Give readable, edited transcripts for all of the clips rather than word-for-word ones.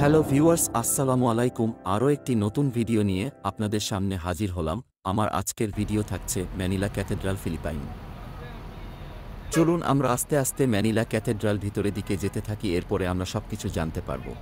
Hello viewers, আসসালামু আলাইকুম। আরও একটি নতুন ভিডিও নিয়ে আপনাদের সামনে হাজির হলাম। আমার আজকের ভিডিও থাকছে ম্যানিলা ক্যাথেড্রাল ফিলিপাইন। চলুন আমরা আস্তে আস্তে ম্যানিলা ক্যাথেড্রাল ভিতরের দিকে যেতে থাকি, এরপরে আমরা সবকিছু জানতে পারবো।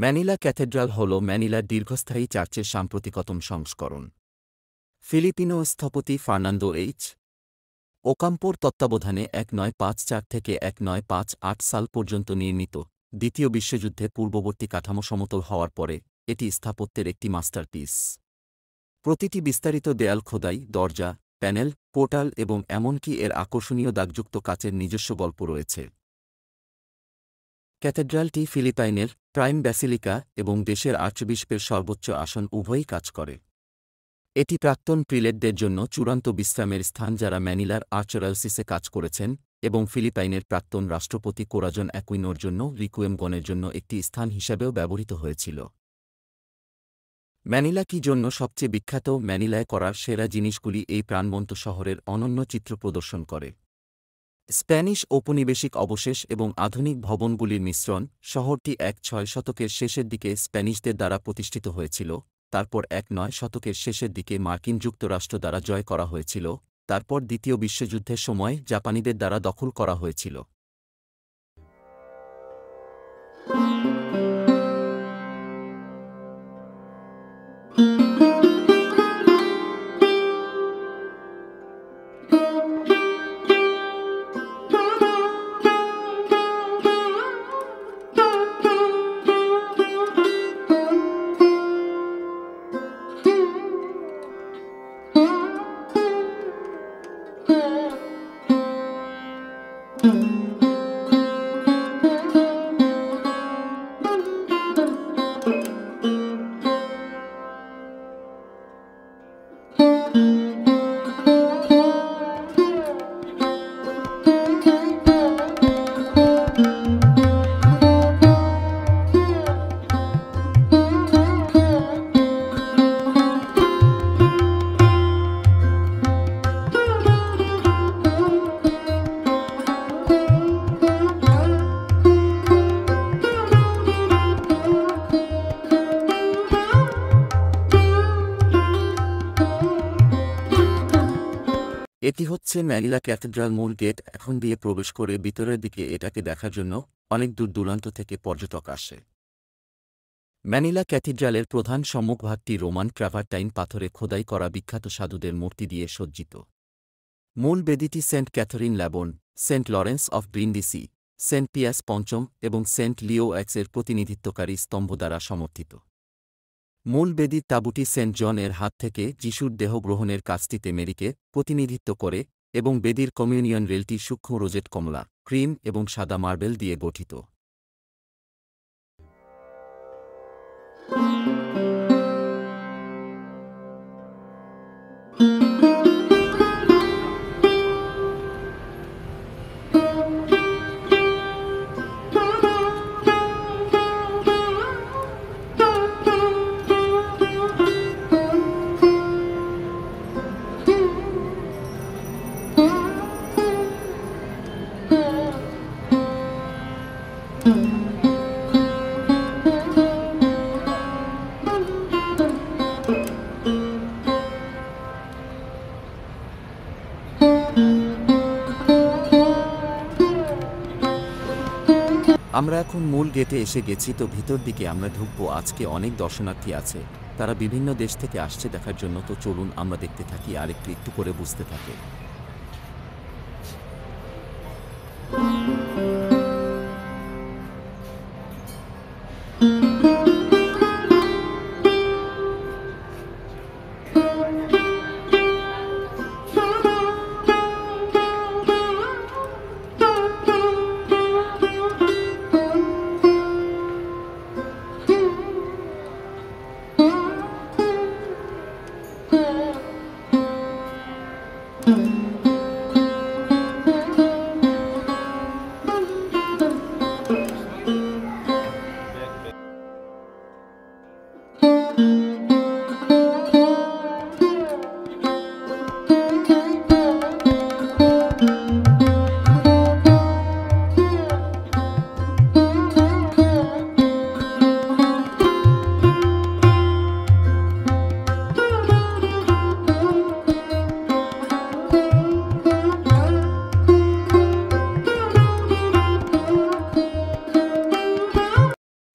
ম্যানিলা ক্যাথেড্রাল হল ম্যানিলার দীর্ঘস্থায়ী চার্চের সাম্প্রতিকতম সংস্করণ। ফিলিপিনো স্থপতি ফার্নান্দো এইচ ওকাম্পোর তত্ত্বাবধানে 1954 থেকে 1958 সাল পর্যন্ত নির্মিত। দ্বিতীয় বিশ্বযুদ্ধে পূর্ববর্তী কাঠামো সমতল হওয়ার পরে এটি স্থাপত্যের একটি মাস্টারপিস। প্রতিটি বিস্তারিত দেয়াল খোদাই, দরজা, প্যানেল, পোর্টাল এবং এমনকি এর আকর্ষণীয় দাগযুক্ত কাচের নিজস্ব গল্প রয়েছে। ক্যাথেড্রালটি ফিলিপাইনের প্রাইম ব্যাসিলিকা এবং দেশের আর্চবিশপের সর্বোচ্চ আসন উভয়ই কাজ করে। এটি প্রাক্তন প্রিলেটদের জন্য চূড়ান্ত বিশ্রামের স্থান যারা ম্যানিলার আর্চডিওসিসে কাজ করেছেন, এবং ফিলিপাইনের প্রাক্তন রাষ্ট্রপতি কোরাজন অ্যাকুইনোর জন্য রিকুয়েমগণের জন্য একটি স্থান হিসাবেও ব্যবহৃত হয়েছিল। ম্যানিলা কি জন্য সবচেয়ে বিখ্যাত? ম্যানিলায় করার সেরা জিনিসগুলি এই প্রাণবন্ত শহরের অনন্য চিত্র প্রদর্শন করে। স্প্যানিশ ঔপনিবেশিক অবশেষ এবং আধুনিক ভবনগুলির মিশ্রণ। শহরটি 16 শতকের শেষের দিকে স্প্যানিশদের দ্বারা প্রতিষ্ঠিত হয়েছিল, তারপর 19 শতকের শেষের দিকে মার্কিন যুক্তরাষ্ট্র দ্বারা জয় করা হয়েছিল, তারপর দ্বিতীয় বিশ্বযুদ্ধের সময় জাপানিদের দ্বারা দখল করা হয়েছিল। এটি হচ্ছে ম্যানিলা ক্যাথেড্রাল মূল গেট। এখন দিয়ে প্রবেশ করে ভিতরের দিকে এটাকে দেখার জন্য অনেক দূর দূরান্ত থেকে পর্যটক আসে। ম্যানিলা ক্যাথেড্রালের প্রধান সম্মুখভাগটি রোমান ট্রাভারটাইন পাথরে খোদাই করা বিখ্যাত সাধুদের মূর্তি দিয়ে সজ্জিত। মূল বেদিটি Saint Catherine Laboure, Saint Lawrence of Brindisi, Saint Pius পঞ্চম এবং সেন্ট লিও এক্সের প্রতিনিধিত্বকারী স্তম্ভ দ্বারা সমর্থিত। মূল বেদির তাঁবুটি সেন্ট জন এর হাত থেকে যিশুর দেহ গ্রহণের কাজটিতে মেরিকে প্রতিনিধিত্ব করে এবং বেদির কমিউনিয়ন রেলটি সূক্ষ্ম রোজেট কমলা, ক্রিম এবং সাদা মার্বেল দিয়ে গঠিত। আমরা এখন মূল গেটে এসে গেছি, তো ভিতর দিকে আমরা ঢুকবো। আজকে অনেক দর্শনার্থী আছে, তারা বিভিন্ন দেশ থেকে আসছে দেখার জন্য। তো চলুন আমরা দেখতে থাকি আর একটু একটু করে বুঝতে থাকি।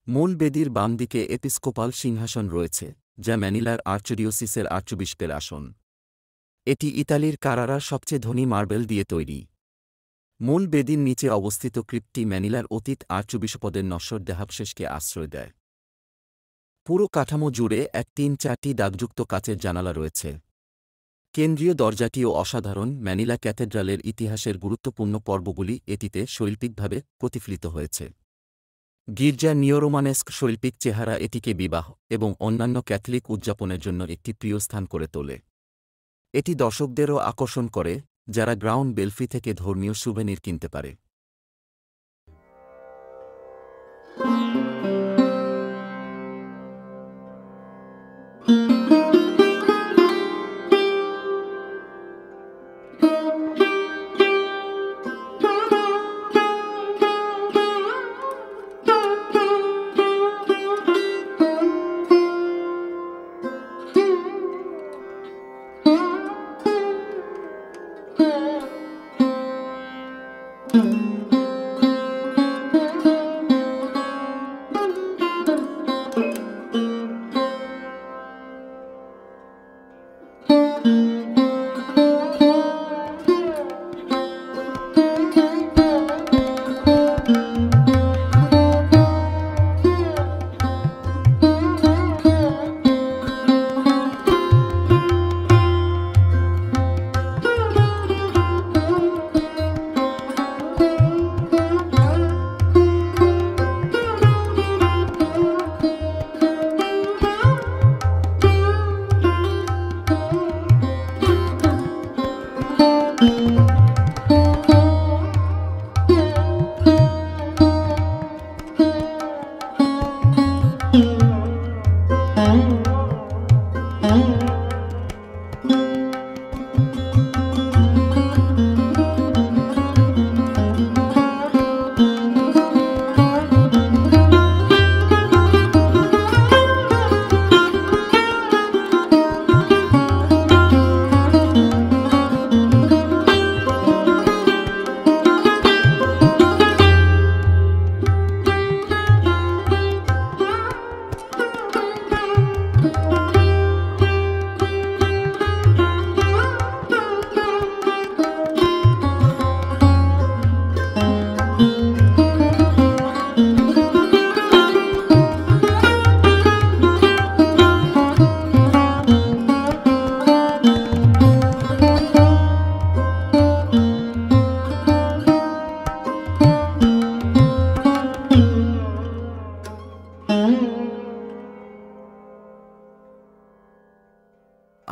মূল বেদির বাম দিকে এপিস্কোপাল সিংহাসন রয়েছে, যা ম্যানিলার আর্চডিওসিসের আর্চবিশপের আসন। এটি ইতালির কারারার সবচেয়ে ধনী মার্বেল দিয়ে তৈরি। মূল বেদির নিচে অবস্থিত ক্রিপ্টটি ম্যানিলার অতীত আর্চবিশপদের নশ্বর দেহাবশেষকে আশ্রয় দেয়। পুরো কাঠামো জুড়ে 1-3-4টি দাগযুক্ত কাচের জানালা রয়েছে। কেন্দ্রীয় দরজাটিও অসাধারণ। ম্যানিলা ক্যাথেড্রালের ইতিহাসের গুরুত্বপূর্ণ পর্বগুলি এটিতে শৈল্পিকভাবে প্রতিফলিত হয়েছে। গির্জার নিওরোমানেস্ক শৈল্পিক চেহারা এটিকে বিবাহ এবং অন্যান্য ক্যাথলিক উদযাপনের জন্য একটি প্রিয় স্থান করে তোলে। এটি দর্শকদেরও আকর্ষণ করে, যারা গ্রাউন্ড বেলফি থেকে ধর্মীয় সুভেনির কিনতে পারে।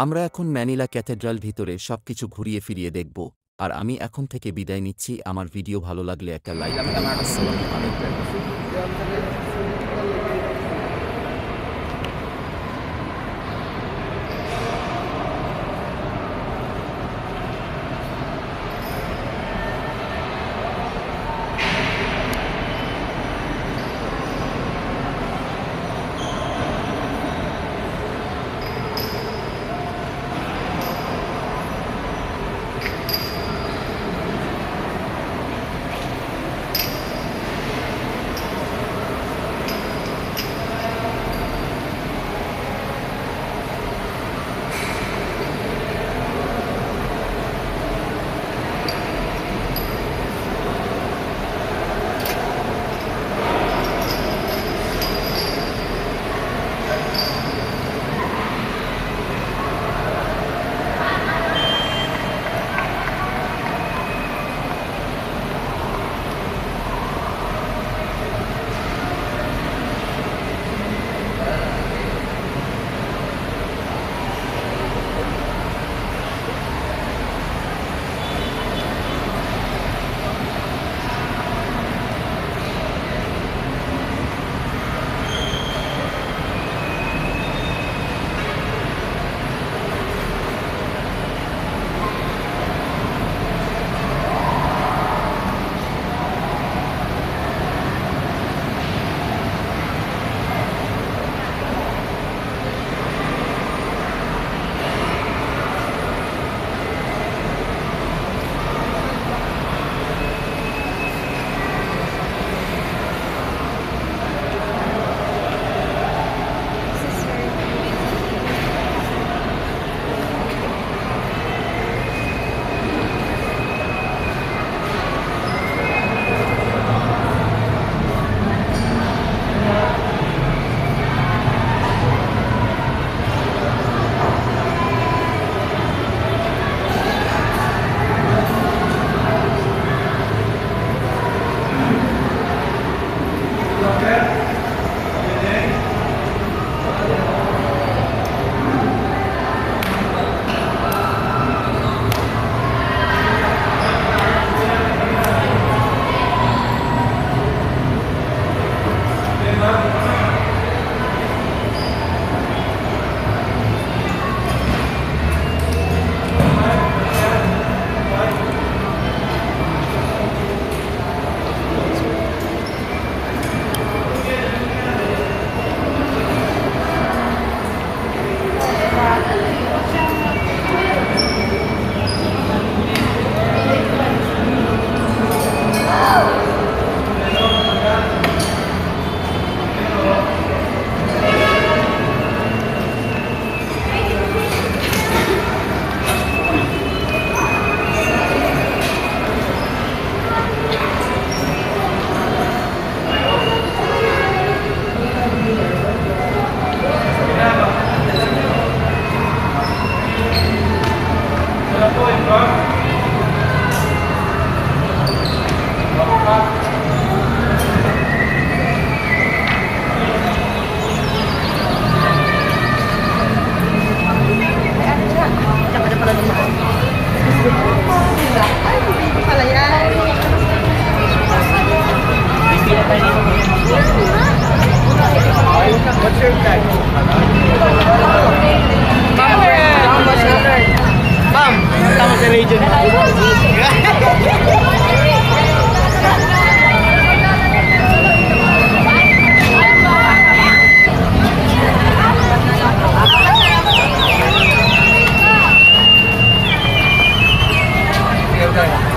আমরা এখন ম্যানিলা ক্যাথেড্রাল ভিতরে সবকিছু ঘুরিয়ে ফিরিয়ে দেখব, আর আমি এখন থেকে বিদায় নিচ্ছি। আমার ভিডিও ভালো লাগলে একটা লাইক দিন। আসসালামু আলাইকুম। Okay.